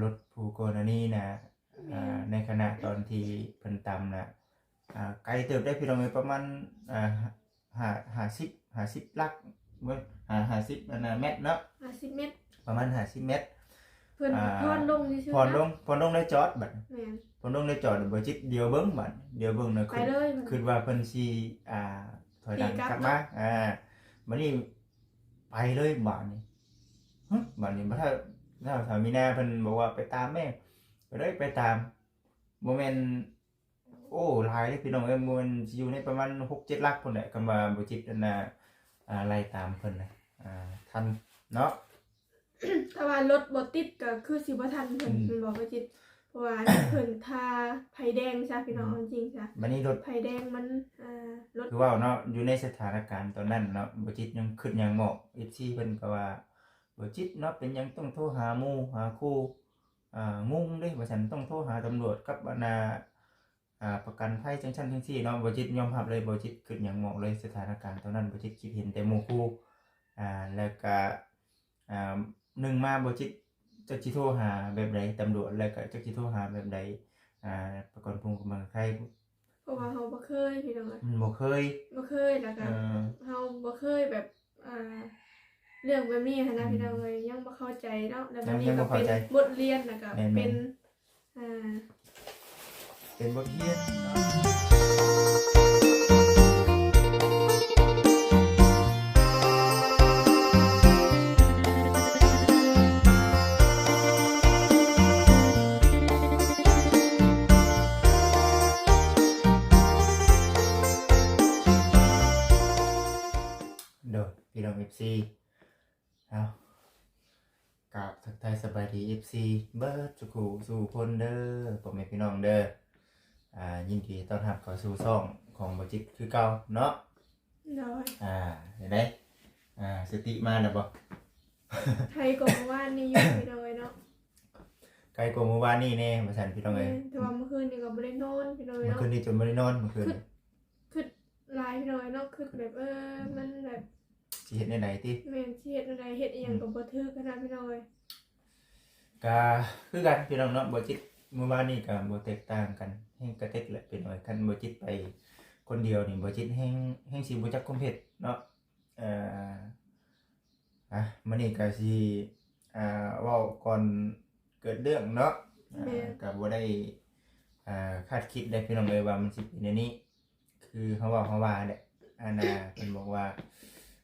รถผู้กรณีนะในขณะตอนที่เพิ่นตำนะไกลเติบได้พี่น้องเอ้ยประมาณ50ลักเว้ย50เมตรเนาะ50 เมตรประมาณ50เมตรเพิ่นพรลงซื่อพรลงได้จอดบัดแม่นพรลงได้จอดบ่จิตเดียวเบิ่งบัดเดียวเบิ่งน่ะไปเลย คือว่าเพิ่นสิถอยหลังกลับมาบัดนี้ไปเลยบัดนี้บัดนี้บ่ถ้ามีนาเพิ่นบอกว่าไปตามแม่ก็เลยไปตามบ่แม่นโอ้หลายเด้พี่น้องเอ้ยมันสิอยู่ในประมาณ 6-7 ลักพุ่นแหละคำว่าบ่จิตนั่นน่ะไล่ตามเพิ่นน่ะทันเนาะ ถ้าว่ารถบ่ติดก็คือสิบ่ทันเพิ่นบอกว่าจิตเพราะว่าเพิ่นทาไผแดงซะพี่น้องจริงๆซะบัดนี้รถไผแดงมันรถคือว่าเนาะอยู่ในสถานการณ์ตอนนั้นเนาะบ่จิตยังคิดหยังหมอก FC เพิ่นก็ว่าบ่จิตเนาะเป็นหยังต้องโทรหาหมู่หาครูงงเด้ว่าฉันต้องโทรหาตำรวจกับประกันภัยจังซั่นจังซี่เนาะบ่จิตยอมรับเลยบ่จิตคิดหยังหมอกเลยสถานการณ์ตอนนั้นบ่จิตคิดเห็นแต่หมู่ครูแล้วก็หนึ่งมาบ่จิตจักสิโทรหาแบบใดตำรวจแล้วก็จักสิโทรหาแบบใดประกันภูมิคุ้มกันภัยเพราะว่าเฮาบ่เคยพี่น้องบ่เคยแล้วก็เฮาบ่เคยแบบเรื่องแบบนี้หั้นนะพี่น้องเอ้ยยังบ่เข้าใจเนาะแล้วแบบนี้ก็เป็นบทเรียนแล้วก็เป็นบทเรียนพี่น้อง FC เอากับทักทายสบายดี FC เบิร์ดสุขุสู่คนเด้อพ่อแม่พี่น้องเด้อยินดีต้อนรับเข้าสู่ช่องของบ่จิตคือเก่าเนาะน้อยเห็นไหมสติมาแล้วบ่ไทยกว่าเมื่อวานนี้อยู่พี่น้องเอ้ยเนาะไกลกว่าเมื่อวานนี้แน่ว่าซั่นพี่น้องเอ้ยแต่ว่าเมื่อคืนนี่ก็บ่ได้นอนพี่น้องเอ้ยเมื่อเนาะคืนนี้จนบ่ได้นอนเมื่อคืนคือหลายพี่น้องเอ้ยเนาะคือแบบมันแบบสิเฮ็ดได้ไหนติแม่นสิเฮ็ดอะไรเฮ็ดอีหยังก็บ่ถูกขนาดพี่น้องเอ้ยก็คือกันพี่น้องเนาะบ่จิตเมื่อวานนี้ก็บ่แตกต่างกันแฮงกระเต็กแหละพี่น้องคันบ่จิตไปคนเดียวนี่บ่จิตแฮงสิบ่จักความเผ็ดเนาะมื้อนี้ก็สิเว้าก่อนเกิดเรื่องเนาะก็บ่ได้คาดคิดได้พี่น้องเอ้ยว่ามันสิเป็นอย่างนี้คือเขาว่าแหละเพิ่นบอกว่า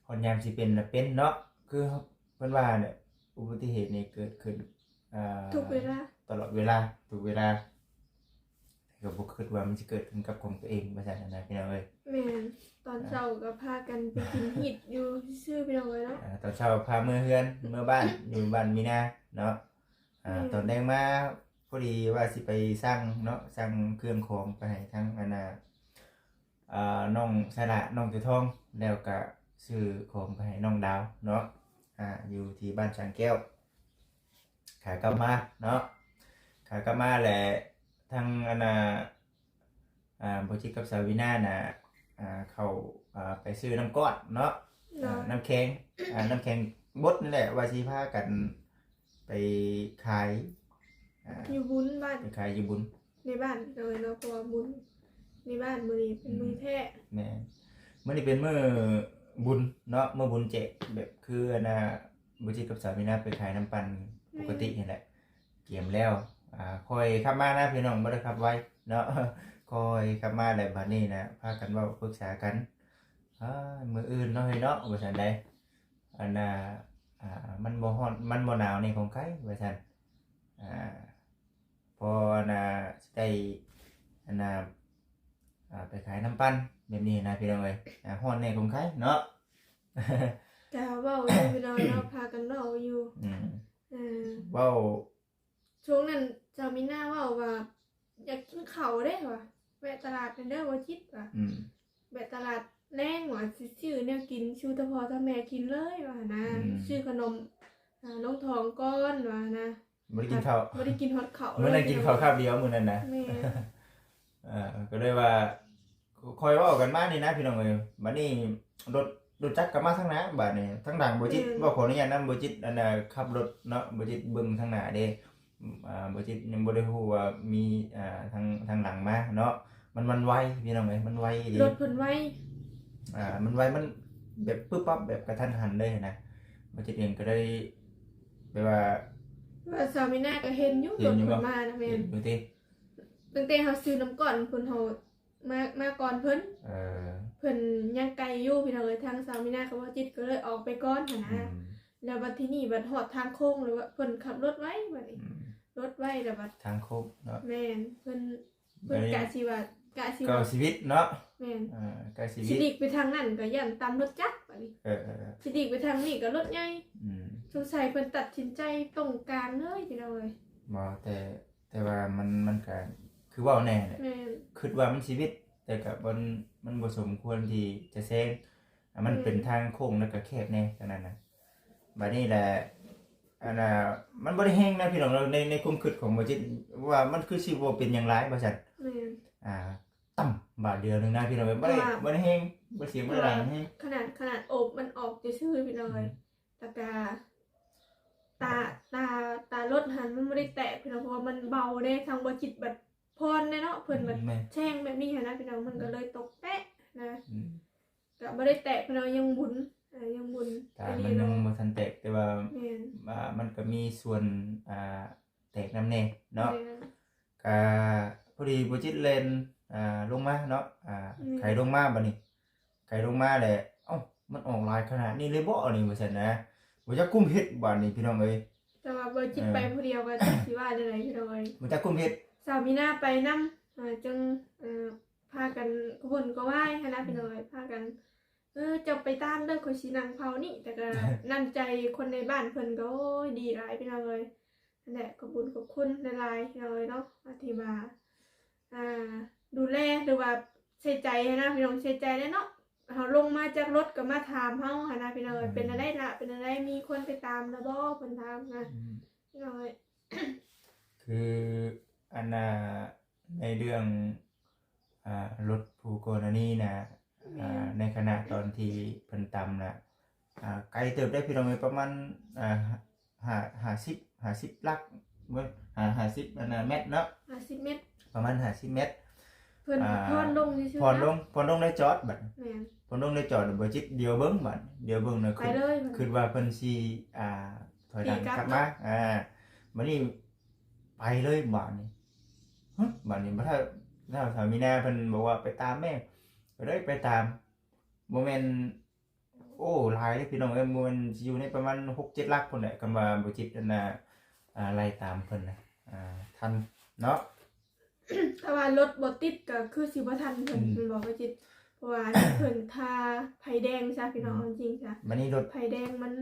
ฮอดยามสิเป็นน่ะเป็นเนาะคือเพิ่นว่าเนี่ยอุบัติเหตุนี่เกิดขึ้นทุกเวลาตลอดเวลาทุกเวลาก็บ่คิดว่ามันสิเกิดขึ้นกับของตัวเองว่าซั่นนะพี่น้องเอ้ยแม่นตอนเช้าก็พากันไปกินหิดอยู่ซื่อๆพี่น้องเอ้ยเนาะตอนเช้าพาเมื่อเฮือนเมื่อบ้านอยู่บ้านมีนาเนาะตอนแดงมาพอดีว่าสิไปสั่งเนาะสั่งเครื่องของไปให้ทั้งน้องสระน้องตัวทองแล้วก็ซื้อของไปให้น้องดาวเนาะอยู่ที่บ้านช้างแก้วขากลับมาเนาะขากลับมาแหละทั้งบ่จิตกับสาวินาน่ะเข้าไปซื้อน้ำก้อนเนาะน้ำแข็งน้ำแข็งบดนั่นแหละว่าสิพากันไปขายอยู่บุญบ้านไปขายอยู่บุญในบ้านเลยเนาะเพราะว่าบุญในบ้านมื้อนี้เป็นมื้อแท้แม่มื้อนี้เป็นมื้อบุญเนาะมื้อบุญแจกแบบคือบ่จิตกับสาวินาไปขายน้ำปั่นปกตินี่แหละเกี่ยมแล้วคอยขับมานะพี่น้องบ่ได้ขับไว้เนาะคอยขับมาแล้วบัดนี้นะพากันเว้าปรึกษากันมื้ออื่นเนาะเนาะว่าซั่นได้มันบ่ร้อนมันบ่หนาวนี่ของใครว่าซั่นพอสิได้ไปขายน้ำปั่นแบบนี้นะพี่น้องเอ้ยร้อนแน่ของใครเนาะแต่เว้าอยู่พี่น้องเนาะพากันเว้าอยู่เว้าช่วงนั้นเจ้ามีหน้าเว้าว่าอยากกินข้าวเด้ว่ะแวะตลาดกันเด้อบ่จิตว่ะแวะตลาดแรงว่ะสิซื้อแนวกินชูตะพอตะแม่กินเลยว่ะนะซื้อขนมน้องทองก้อนว่ะนะบ่ได้กินข้าวบ่ได้กินฮอดข้าวมื้อนั้นกินข้าวคาบเดียวมื้อนั้นนะก็เลยว่าคอยเว้ากันมานี่นะพี่น้องเอ้ยบัดนี้รถจักรก็มาทางหน้าบัดนี้ทางหลังบ่จิตว่าขออนุญาตนำบ่จิตขับรถเนาะบ่จิตเบิ่งทางหน้าเด้ บ่จิตยังบ่ได้ฮู้ว่ามีทางหลังมาเนาะมันไวพี่น้องเอ้ยมันไวดี รถเพิ่นไว้ มันไวมันแบบปึ๊บปั๊บแบบกระทันหันเลยนะบ่จิตเองก็ได้แบบว่า ว่าสาวมีหน้าก็เห็นอยู่รถเพิ่นมานะแม่ เห็ น นดูติ ตั้งแต่เฮาซื้อน้ำก่อนเพิ่นเฮามาก่อนเพิ่น เออ เพิ่นยังไกลอยู่พี่น้องเอ้ยทางสาวมีหน้ากับว่าจิตก็เลยออกไปก่อนหั่น อื นะ ม แล้วบัดทีนี้บัดฮอดทางโค้งเลยว่าเพิ่นขับรถไว้บัดนี้ อืม รถไว้แล้วบัด ทางโค้งเนาะ แม่นเพิ่นกะสิว่ากะสิ ก็ ว่า ชีวิตเนาะ แม่น ก็ชี สิ วิต ดีกไปทางนั้นก็ย่านตามรถจักรบัดนี้ เออ สิดีกไปทางนี้ก็รถใหญ่ อืม สงสัยเพิ่นตัดสินใจตรงกลางเลยพี่น้องเอ้ย บ่แต่ว่ามันก็คือเว้าแน่เนี่ย แม่น คิดว่ามันชีวิต แต่ก็มันบ่สมควรที่จะแซงมันเป็นทางโค้งแล้วก็แคบแน่เท่านั้นน่ะบัดนี้แหละมันบ่ได้แห้งนะพี่น้องเราในความคิดของบ่จิตว่ามันคือสิบ่เป็นหยังหลายว่าซั่น แม่น ต่ำบาทเดียวนึงนะพี่น้องบ่ได้แห้งบ่เสียงบ่ได้แห้ง ขนาดอบมันออกซื่อๆพี่น้องเอ้ยแต่ก็ตารถหันมันบ่ได้แตกพี่น้องเพราะว่ามันเบาเด้ทางบ่จิตบัดพรเด้เนาะเพิ่นบัด แม่ แช่งแบบนี้หันนะพี่น้องมันก็เลยตกแปะนะ อืม ก็บ่ได้แตกพี่น้องยังบุญยังบุญ แต่มันยังบ่ทันแตกแต่ว่า แม่น มันก็มีส่วนแตกน้ำแน่เนาะ แม่น ก็พอดีบ่จิตเล่นลงมาเนาะไขลงมาบัดนี้ไขลงมาแหละเอ้ามันออกลายขนาดนี้เลยบ่นี่ว่าซั่นนะบ่จักกุมเฮ็ดบัดนี้พี่น้องเอ้ย แต่ว่าบ่จิตไปผู้เดียวก็สิว่าได้ไหนพี่น้องเอ้ย บ่จักกุมเฮ็ด สาวมีหน้าไปนำจึงพากันกบนก็ไหว้หันนะพี่น้องเอ้ยพากันจะไปตามเด้อข่อยสินั่งเผานี่แต่ก็นั่นใจคนในบ้านเพิ่นก็โอ้ยดีหลายพี่น้องเอ้ยนั่นแหละขอบคุณขอบคุณหลายๆพี่น้องเอ้ยเนาะที่ว่าดูแลหรือว่าใส่ใจนะพี่น้องใส่ใจได้เนาะเฮาลงมาจากรถก็มาถามเฮาหันนะพี่น้องเอ้ยเป็นอะไรล่ะเป็นอะไรมีคนไปตามแล้วบ่เพิ่นถามนะพี่น้องเอ้ย คือในเรื่องรถผู้กรณีนะในขณะตอนที่เพิ่นตำนะไกลเติบได้พี่น้องเอ้ยประมาณ50ลักเว้ย50เมตรเนาะ 50 เมตร ประมาณ50เมตร เพิ่นพรลงซื่อๆ พรลงได้จอดบัด แม่น พรลงได้จอดบ่จิตเดียวเบิ่งบัดเดียวเบิ่งน่ะ ไปเลย คิดว่าเพิ่นสิถอยหลังกลับมาบัดนี้ไปเลยบัดนี้บัดนี้บ่ถ้าสามีนาเพิ่นบอกว่าไปตามแม่ก็เลยไปตามบ่แม่นโอ้หลายเด้อพี่น้องเอ้ยบ่แม่นสิอยู่ในประมาณ 6-7 หลักพุ่นแหละคำว่าบ่จิตไล่ตามเพิ่นน่ะทันเนาะ ถ้าว่ารถบ่ติดก็คือสิบ่ทันเพิ่นมันบอกว่าจิตเพราะว่าเพิ่นทาไผแดงซะพี่น้องเอาจริงๆจ้ะ บัดนี้รถ ไผแดงมัน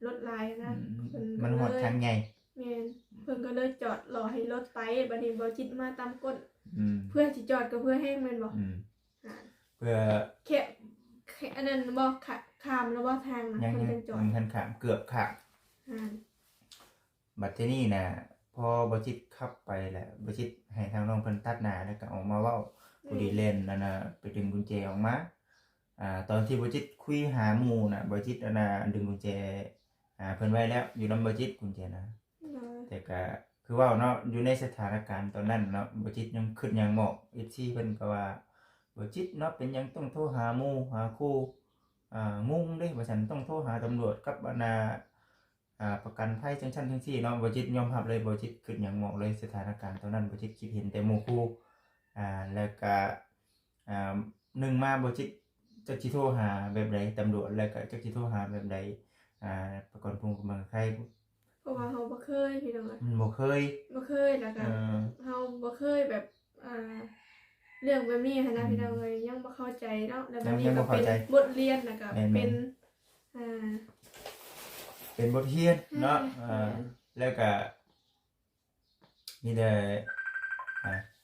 รถลายนะเพิ่น มันหอดทางใหญ่ แม่นเพิ่นก็เลยจอดรอให้รถไปบัดนี้บ่จิตมาตามกฎ อืม เพื่อสิจอดก็เพื่อแห้งแม่นบ่ เพื่อ แค่อันนั้นบ่ข้ามแล้วบ่ทางนะ ยัง เพิ่นจังจอด ทันขามเกือบขาม บัดที่นี่นะพอบจิตขับไปแหละบจิตให้ทางน้องเพิ่นตัดหน้าแล้วก็ออกมาเว้าผู้ดีเล่นนั่นน่ะไปดึงกุญแจออกมาตอนที่บจิตคุยหาหมู่น่ะบจิตดึงกุญแจเพิ่นไว้แล้วอยู่นำบจิตกุญแจนะแต่ก็คือว่าเนาะอยู่ในสถานการณ์ตอนนั้นเนาะบจิตยังคิดยังเหมาะ FC เพิ่นก็ว่าบจิตเนาะเป็นหยังต้องโทรหาหมู่หาครูงงเด้ว่าฉันต้องโทรหาตำรวจกับประกันภัยจังซั่นจังซี่เนาะบ่จิตยอมรับเลยบ่จิตคิดหยังเหมาะเลยสถานการณ์ตอนนั้นบ่จิตคิดเห็นแต่หมู่คู่แล้วก็หนึ่งมาบ่จิตจักสิโทรหาแบบใดตำรวจแล้วก็จักสิโทรหาแบบใดประกันภูมิคุ้มกันภัย เพราะว่าเฮาบ่เคยพี่น้อง มันบ่เคย แล้วก็เฮาบ่เคยแบบเรื่องแบบนี้นะพี่น้องเอ้ยยังบ่เข้าใจเนาะแล้วแบบนี้ก็เป็นบทเรียนแล้วก็เป็นบทเรียนเนาะแล้วก็นี่ได้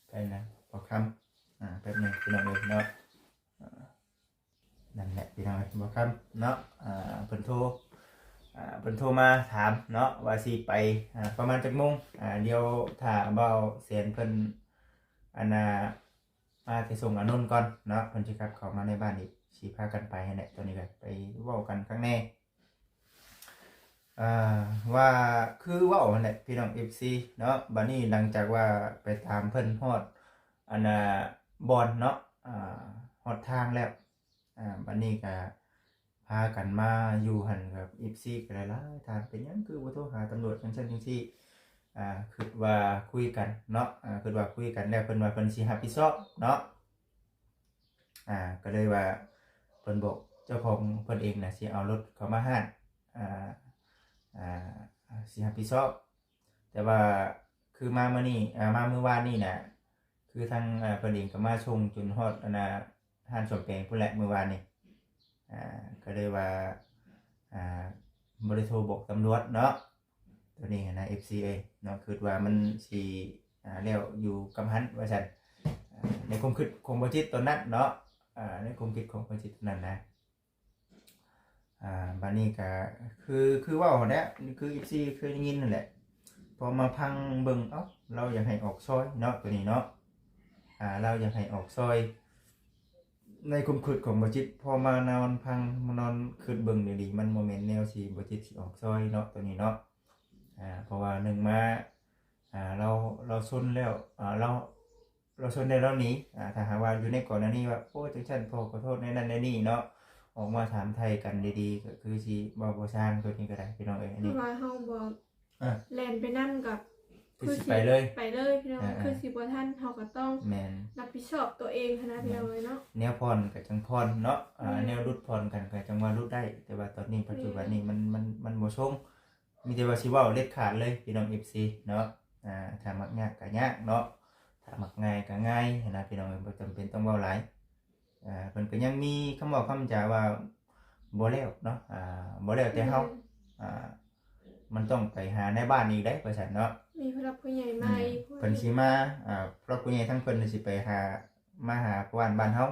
ไปนะขอคำแป๊บนึงพี่น้องเอ้ยเนาะนั่นแหละพี่น้องเอ้ยบอกคำเนาะเพิ่นโทรมาถามเนาะว่าสิไปประมาณจักโมงเดี๋ยวถ้าเบาเสียนเพิ่นมาไปส่งอนนท์ก่อนเนาะเพิ่นสิกลับเข้ามาในบ้านอีกสิพากันไปให้แหละตอนนี้ก็ไปเว้ากันข้างใน อ่าว่าคือเว้านั่นแหละพี่น้อง FC เนาะบัดนี้หลังจากว่าไปตามเพิ่นฮอดอันน่ะบอนเนาะฮอดทางแล้วบัดนี้ก็พากันมาอยู่หั่นกับ FC ก็หลายๆถามเป็นหยังคือบ่โทรหาตำรวจจังซั่นจังซี่คิดว่าคุยกันเนาะคิดว่าคุยกันแล้วเพิ่นว่าเพิ่นสิรับผิดชอบเนาะก็เลยว่าเพิ่นบอกเจ้าของเพิ่นเองน่ะสิเอารถเข้ามาห้านอ่า สิรับผิดชอบแต่ว่าคือมามื้อนี้มามื้อวานนี่น่ะคือทางเพิ่นเองก็มาชงจนฮอดอันน่ะห้านสมแปลงพุ่นแหละมื้อวานนี่ก็เลยว่าบ่ได้โทรบอกตำรวจเนาะตัวนี้นะ FC เอ้ยเนาะคิดว่ามันสิแล้วอยู่กับหันว่าซั่นในความคิดของบ่จิตตอนนั้นเนาะในความคิดของบ่จิตตอนนั้นนะ บัดนี้ก็คือเว้าแหละคือ FC เคยได้ยินนั่นแหละพอมาพังเบิ่งเอ้าเราอยากให้ออกซอยเนาะตัวนี้เนาะเราอยากให้ออกซอยในความคิดของบ่จิตพอมานอนพังมานอนคิดเบิ่งดีๆมันบ่แม่นแนวสิบ่จิตสิออกซอยเนาะตัวนี้เนาะเพราะว่าหนึ่งมาเราซนแล้วเราซนได้แล้วหนีถ้าหากว่าอยู่ในกรณีว่าโอ้จังซั่นพ่อขอโทษในนั้นในนี่เนาะออกมาถามไทยกันดีๆก็คือสิบ่สร้างตัวนี้ก็ได้พี่น้องเอ้ยอัน คือ นี้ ว่าเฮาบ่แล่นไปนำกับ คือสิไปเลย พี่น้องคือสิบ่ทันเฮาก็ต้อง แม่น รับผิดชอบตัวเองหั้นนะพี่น้องเอ้ยเนาะ แนวพรก็จังพรเนาะแนวรุดพรกันก็จังว่ารุดได้แต่ว่าตอนนี้ปัจจุบันนี้มันบ่ชงมีแต่ว่าสิเว้าเด็ดขาดเลยพี่น้อง FC เนาะถ้ามักยากก็ยากเนาะถ้ามักง่ายก็ง่ายนะพี่น้องเอ้ยบ่จำเป็นต้องเว้าหลายเพิ่นก็ยังมีคำเว้าคำจาว่าบ่แล้วเนาะบ่แล้วแต่เฮามันต้องไปหาในบ้านอีกได้ว่าซั่นเนาะ มีผู้หลักผู้ใหญ่มาอีก เพิ่นสิมาเพราะผู้ใหญ่ทั้งเพิ่นสิไปมาหาผู้บ้านเฮา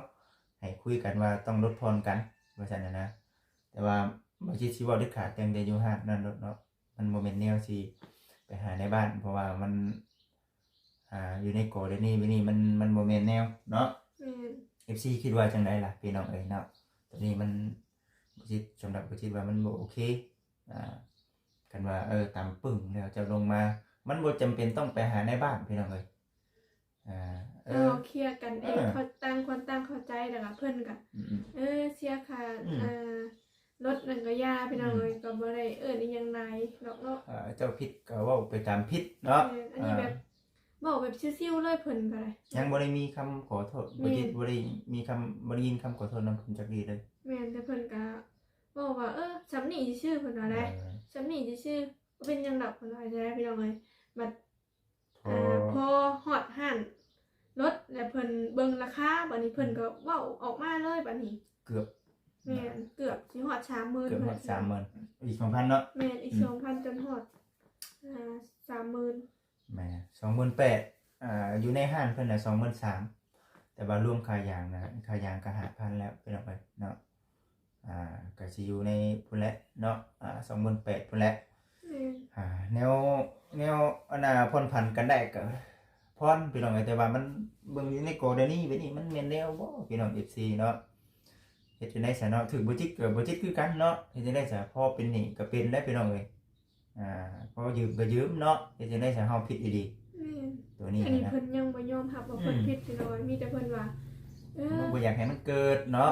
ให้คุยกันว่าต้องลดพรกันว่าซั่นนะแต่ว่าบ่คิดสิเว้าเด็ดขาดแต่งแต่อยู่ห้านนั่นเนาะมันบ่แม่นแนวสิไปหาในบ้านเพราะว่ามันอยู่ในกฎนี่วินี่มันบ่แม่นแนวเนาะ FC คิดว่าจังไดล่ะพี่น้องเอ้ยเนาะตอนนี้มันบ่คิดสำหรับบ่คิดว่ามันบ่โอเคกันว่าตามปึ้งแล้วจะลงมามันบ่จำเป็นต้องไปหาในบ้านพี่น้องเอ้ยเราเคลียร์กันเองเขาตั้งคนตั้งเข้าใจแล้วก็เพิ่นก็เสียค่ารถนั่นก็ยาพี่น้องเอ้ยก็บ่ได้อีหยังหลายดอกเนาะเจ้าผิดก็เว้าไปตามผิดเนาะอันนี้แบบเว้าแบบชิวๆเลยเพิ่นก็ได้ยังบ่ได้มีคำขอโทษบ่ได้มีคำบ่ได้ยินคำขอโทษนำเพิ่นจักดีเลยแม่นแต่เพิ่นก็เว้าว่าสำนี้ชื่อเพิ่นว่าได้สำนี้ชื่อบ่เป็นหยังดอกเพิ่นว่าได้พี่น้องเอ้ยบัดพอฮอดห้านรถแล้วเพิ่นเบิ่งราคาบัดนี้เพิ่นก็เว้าออกมาเลยบัดนี้เกือบแม่นเกือบสิฮอด 30,000 เกือบฮอด 30,000 อีก 2,000 เนาะแม่นอีก 2,000 จนฮอด30,000แม่28,000อยู่ในห้านเพิ่นน่ะ 23,000แต่ว่ารวมค่ายางนะค่ายางก็ 5,000 แล้วพี่น้องเอ้ยเนาะก็สิอยู่ในพุ่นแหละเนาะ28,000พุ่นแหละแนวอันน่ะผ่อนผันกันได้ก็ผ่อนพี่น้องเอ้ยแต่ว่ามันเบิ่งอยู่ในกฎนี้เว้ยนี่มันแม่นแนวบ่พี่น้อง FC เนาะเฮ็ดจังได๋ซะเนาะถึงบ่จิตก็บ่จิตคือกันเนาะเฮ็ดจังได๋ซะพอเป็นหนี้ก็เป็นแล้วพี่น้องเอ้ยพอยืมก็ยืมเนาะเฮ็ดจังได๋ซะเฮาผิดอีหลีตัวนี้อันนี้เพิ่นยังบ่ยอมรับว่าเพิ่นผิดพี่น้อยมีแต่เพิ่นว่าบ่อยากให้มันเกิดเนาะ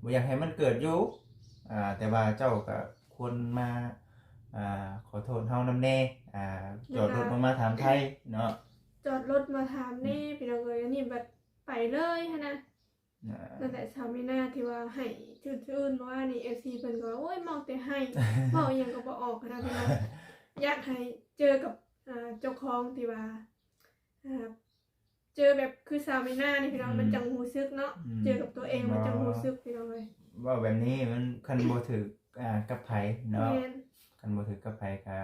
บ่อยากให้มันเกิดอยู่แต่ว่าเจ้าก็ควรมาขอโทษเฮานำแน่จอดรถลงมาถามไทยเนาะจอดรถมาถามแน่พี่น้องเอ้ยอันนี้บัดไปเลยหั่นน่ะตั้งแต่ชาวมีนาที่ว่าให้ชื่นๆว่านี่ FC เพิ่นก็โอ้ยเมาแต่ให้เว้าหยังก็บ่ออกนะพี่น้องอยากให้เจอกับเจ้าของที่ว่าเจอแบบคือชาวมีนานี่พี่น้องมันจังฮู้สึกเนาะเจอกับตัวเองมันจังฮู้สึกพี่น้องเอ้ยว่าแบบนี้มันคันบ่ถูกกับไผเนาะคันบ่ถูกกับไผก็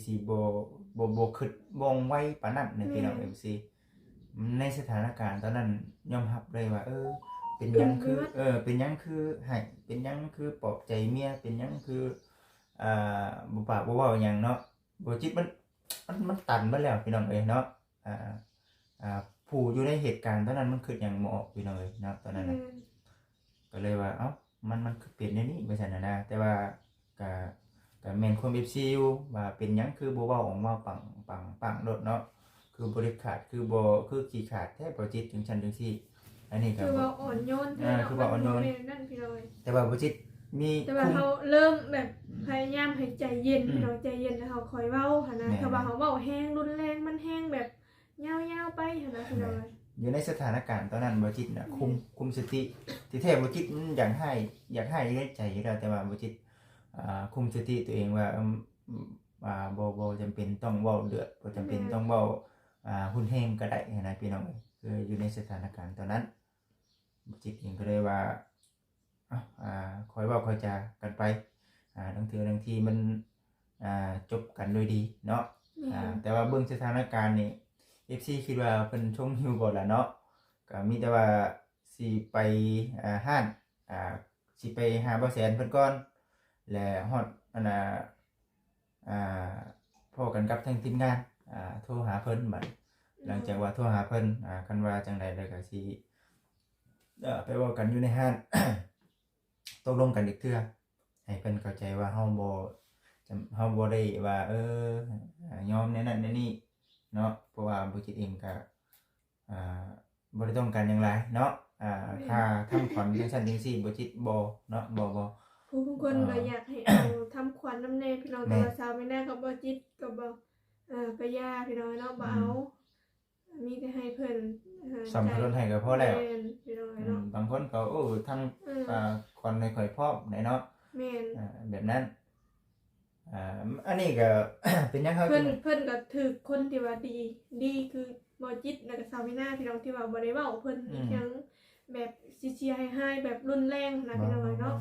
สิบ่คิดวงไว้ปานนั้นนี่พี่น้อง FC ในสถานการณ์ตอนนั้นยอมรับเลยว่าเป็นหยังคือเป็นหยังคือให้เป็นหยังคือปลอบใจเมียเป็นหยังคือบ่ปากบ่เว้าหยังเนาะบ่จิตมันตันเบิดแล้วพี่น้องเอ้ยเนาะผู้อยู่ในเหตุการณ์ตอนนั้นมันคิดหยังบ่ออกพี่น้องเอ้ยเนาะตอนนั้นน่ะก็เลยว่ามันคือเป็นอย่างนี้ว่าซั่นน่ะนะแต่ว่าก็ ก็แม่นความ FC อยู่ว่าเป็นหยังคือบ่เว้าออกมาปังโดดเนาะคือบ่ได้ขาดคือบ่คือขี้ขาดแท้บ่จิตจังซั่นจังซี่อันนี้ก็ คือว่าอ่อนโยนแท้ คือว่าอ่อนโยน นั่นพี่น้อย แต่ว่าบ่จิตมี แต่ว่าเขาเริ่มแบบพยายามให้ใจเย็นพี่น้องใจเย็นแล้วเขาคอยเว้าหั่นนะถ้าว่าเขาเว้าแห้งรุนแรงมันแห้งแบบยาวๆไปหั่นนะพี่น้อย อยู่ในสถานการณ์ตอนนั้นบ่จิตน่ะคุมสติที่แท้บ่จิตมันอยากให้ในใจอยู่แล้วแต่ว่าบ่จิตคุมสติตัวเองว่าบ่จำเป็นต้องเว้าเดือดบ่จำเป็นต้องเว้ารุนแรงก็ได้นะพี่น้องคืออยู่ในสถานการณ์ตอนนั้นบ่จิตเองก็เลยว่าคอยเว้าคอยจากันไปบางทีมันจบกันด้วยดีเนาะแต่ว่าเบิ่งสถานการณ์นี่ FC คิดว่าเพิ่นชมอยู่บ่ล่ะเนาะก็มีแต่ว่าสิไปห้านสิไปหาบ่แสนเพิ่นก่อนและฮอดอันน่ะพ้อกันกับทางทีมงานโทรหาเพิ่นบัดหลังจากว่าโทรหาเพิ่นคันว่าจังได๋แล้วก็สิไปเว้ากันอยู่ในห้าน ตกลงกันอีกเทื่อให้เพิ่นเข้าใจว่าเฮาบ่ได้ว่ายอมในนั้นในนี้เนาะเพราะว่าบ่จิตเองก็บ่ได้ต้องการหยังหลายเนาะถ้าทำขวัญจังซั่นจังซี่บ่จิตบ่เนาะบ่ ผู้บางคนก็อยากให้เอาทำขวัญน้ำแน่พี่น้องแต่ว่าสาวไม่แน่ก็บ่จิตก็บ่ก็ย่าพี่น้องเนาะบ่เอามีแต่ให้เพิ่นสำคัญให้ก็พอแล้ว พี่น้องเนาะบางคนก็ทำขวัญให้ข่อยพร้อมได้เนาะ แม่นแบบนั้นอันนี้ก็ เป็นหยังครับ เพิ่นก็ถือคนที่ว่าดีคือบ่จิตแล้วก็สาวไม่น่าพี่น้องที่ว่าบ่ได้เว้าเพิ่นยังแบบเชียร์ให้แบบรุนแรงนะพี่น้องเนาะ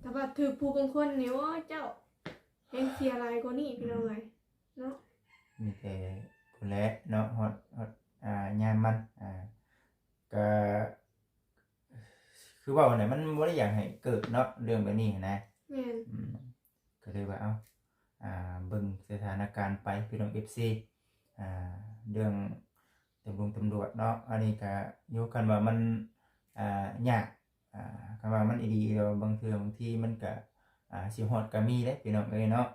แต่ว่าถือผู้บางคนนี่ว่าเจ้าเห็นเชียร์หลายกว่านี้พี่น้องเนาะมีแต่ผู้แลเนาะฮอดยามมันก็คือว่าเนี่ยมันบ่ได้อยากให้เกิดเนาะเรื่องแบบนี้นะแม่นก็เลยว่าเบิ่งสถานการณ์ไปพี่น้อง FC เรื่องตำรวจเนาะอันนี้ก็อยู่กันว่ามันยากคำว่ามันดีแล้วบางทีมันก็สิฮอดก็มีเด้พี่น้องเอ้ยเนาะ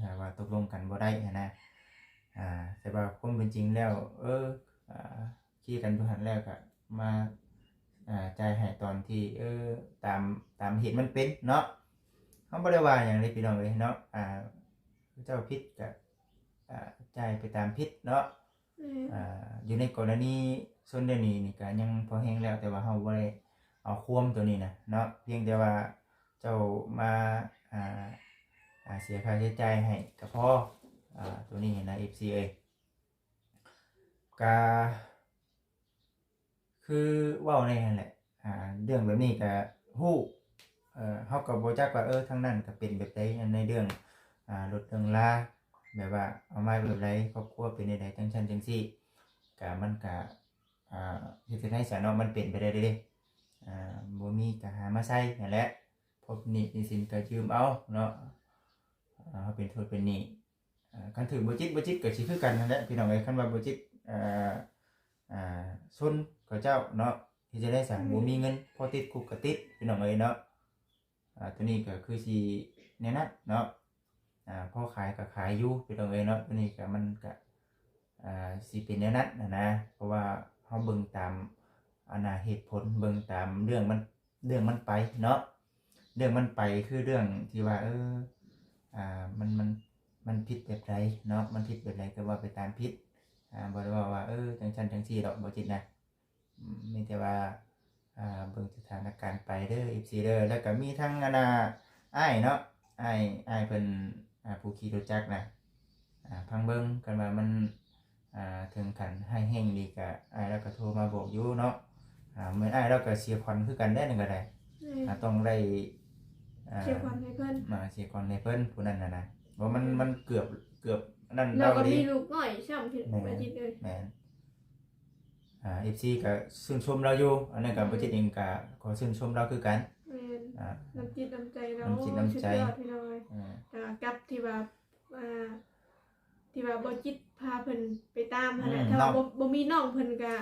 ถ้าว่าตกลงกันบ่ได้นะแต่ว่าความเป็นจริงแล้วคิดกันอยู่หั่นแล้วก็มาจ่ายให้ตอนที่ตามเหตุมันเป็นเนาะเฮาบ่ได้ว่าหยังเลยพี่น้องเอ้ยเนาะเจ้าผิดก็จ่ายไปตามผิดเนาะอยู่ในกรณีส่วนเดี๋ยวนี้นี่ก็ยังพอแห้งแล้วแต่ว่าเฮาบ่ได้เอาความตัวนี้นะเนาะเพียงแต่ว่าเจ้ามาเสียค่าใช้จ่ายให้ก็พอตัวนี้นะ FC เอ้ยก็คือเว้าในนั่นแหละเรื่องแบบนี้ก็ฮู้เฮาก็บ่จักว่าทางนั้นก็เป็นแบบใดในเรื่องรถเรื่องลาแบบว่าเอามาแบบไรครอบครัวเป็นใดจังซั่นจังซี่ก็มันก็เฮ็ดให้สาเนาะมันเป็นไปได้เด้บ่มีก็หามาใช้นั่นแหละพบหนี้สินก็ยืมเอาเนาะเฮาเป็นโทษเป็นหนี้คันถือบ่จิตก็สิคือกันนั่นแหละพี่น้องเอ้ยคันว่าบ่จิตซุนกับเจ้าเนาะที่จะได้สั่งบ่มีเงินพอติดคุกก็ติดพี่น้องเอ้ยเนาะตัวนี้ก็คือสิแนะนำเนาะพอขายก็ขายอยู่พี่น้องเอ้ยเนาะตัวนี้ก็มันก็สิเป็นแนวนั้นนะเพราะว่าเฮาเบิ่งตามเหตุผลเบิ่งตามเรื่องมันไปเนาะเรื่องมันไปคือเรื่องที่ว่ามันผิดแบบใดเนาะมันผิดแบบใดก็ว่าไปตามผิดบ่ได้ว่าจังซั่นจังซี่ดอกบ่จิตนะมีแต่ว่าเบิ่งสถานการณ์ไปเด้อ FC เด้อแล้วก็มีทั้งอ้ายเนาะอ้ายเพิ่นผู้ขี่รถจักรนะพังเบิ่งกันว่ามันถึงขันให้แห้งดีก็อ้ายแล้วก็โทรมาบอกอยู่เนาะเหมือนอ้ายเราก็เสียขวัญคือกันได้นึงก็ได้ต้องได้เสียขวัญให้เพิ่นเสียขวัญให้เพิ่นผู้นั้นนะว่ามันเกือบนั่นเราก็มีลูกน้อยช่ำที่บ่จิตเลยแม่นFC ก็ชื่นชมเราอยู่อันนั้นก็บ่จิตเองก็ขอชื่นชมเราคือกันน้ำจิตน้ำใจเราน้ำจิตน้ำใจพี่น้อยกับที่ว่าบ่จิตพาเพิ่นไปตามหั่นแหละถ้าว่าบ่มีน้องเพิ่นก็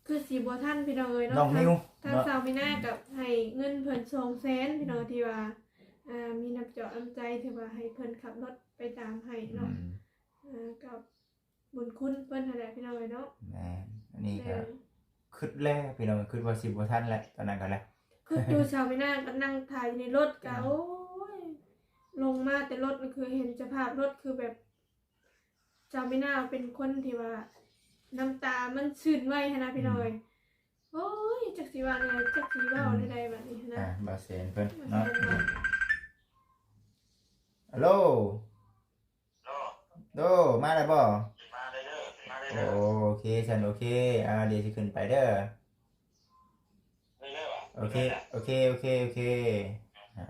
คือสิบ่ทันพี่น้องเอ้ยเนาะทางสาวมีหน้ากับให้เงินเพิ่น200,000พี่น้องที่ว่า มีน้ำเจาะน้ำใจที่ว่าให้เพิ่นขับรถไปตามให้ อื เนาะ ม กับบุญคุณเพิ่นนั่นแหละพี่น้องเอ้ยเนาะ แม่นอันนี้ก็ แม่น คิดแล้วพี่น้องคิดว่าสิบ่ทันแล้วตอนนั้นก็แล้ว คือดูชาวไม่น่าก็นั่งถ่ายอยู่ในรถก็โอ้ยลงมาแต่รถมันคือเห็นสภาพรถคือแบบชาวไม่น่าเป็นคนที่ว่าน้ำตามันชื่นไหวหั้นนะพี่น้องเอ้ยโอ้ยจักสิว่าไงจักสิเว้าได้ใดแบบนี้หั้นนะ บ่าวแสนเพิ่น มา เนาะ แสดงว่า ฮัลโหลโดมาแล้วบ่ มาเลยเด้อมาเลย โอ เด้อ เคฉันโอเคเดี๋ยวสิขึ้นไปเด้อ เลยเด้อว่ะ โอเคอ่า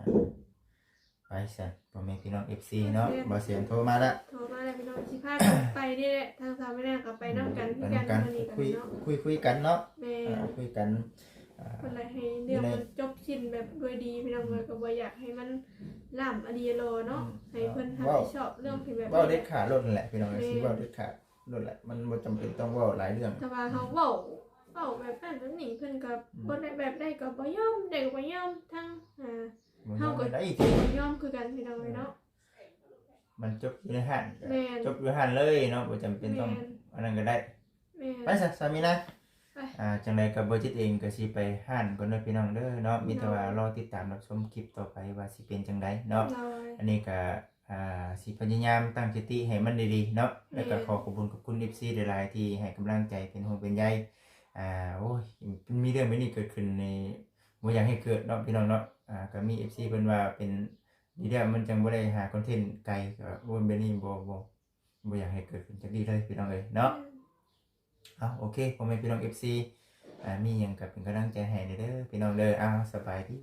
ไปซั่นพ่อแม่พี่น้อง FC เนาะบ่าวแสนโทรมาแล้ว โทรมาแล้วพี่น้องสิพากันไปนี่แหละทางชาวไม่น่าก็ไปนํกัน ไป คือ นำ กั กัน นมื้อนี้กัน คุย เนาะ คุยกันเนาะ แม่ คุยกันเพิ่นเลยให้เรื่องมันจบสิ้นแบบด้วยดีพี่น้องเอ้ยก็บ่อยากให้มันล่ำอดีโลเนาะให้เพิ่นรับผิดชอบเรื่องที่แบบ เว้าเด็ดขาดโลดนั่นแหละพี่น้องสิเว้าเด็ดขาดโลดแหละมันบ่จำเป็นต้องเว้าหลายเรื่อง แต่ว่าเขาเว้าแบบนั้นแบบนี้เพิ่นก็บ่ได้แบบได้ก็บ่ยอมได้ก็บ่ยอมทั้งเฮาก็ ได้อีก บ่ยอมคือกันพี่น้องเอ้ยเนาะ มันจบอยู่ในหัน แม่น จบอยู่หันเลยเนาะบ่จำเป็นต้อง แม่น อันนั้นก็ได้ แม่ ไปซะสามีนะ ไป จังไดก็บ่จิตเองก็สิไปหันก่อนเด้อพี่น้องเด้อเนาะมีแต่ว่ารอติดตามรับชมคลิปต่อไปว่าสิเป็นจังไดเนาะ ลอย อันนี้ก็สิพยายามตั้งสติให้มันดีๆเนาะแล้วก็ขอขอบคุณ FC หลายๆที่ให้กำลังใจเป็นห่วงเป็นใยโอ้ยมันมีเรื่องแบบนี้เกิดขึ้นในบ่อยากให้เกิดเนาะพี่น้องเนาะก็มี FC เพิ่นว่าเป็นดีแล้วมันจังบ่ได้หาคอนเทนต์ไกลก็วนแบบนี้บ่อยากให้เกิดขึ้นจักดีเลยพี่น้องเอ้ยเนาะโอเคพ่อแม่พี่น้อง FC มีหยังก็เป็นกำลังใจให้เด้อพี่น้องเด้อสบายดี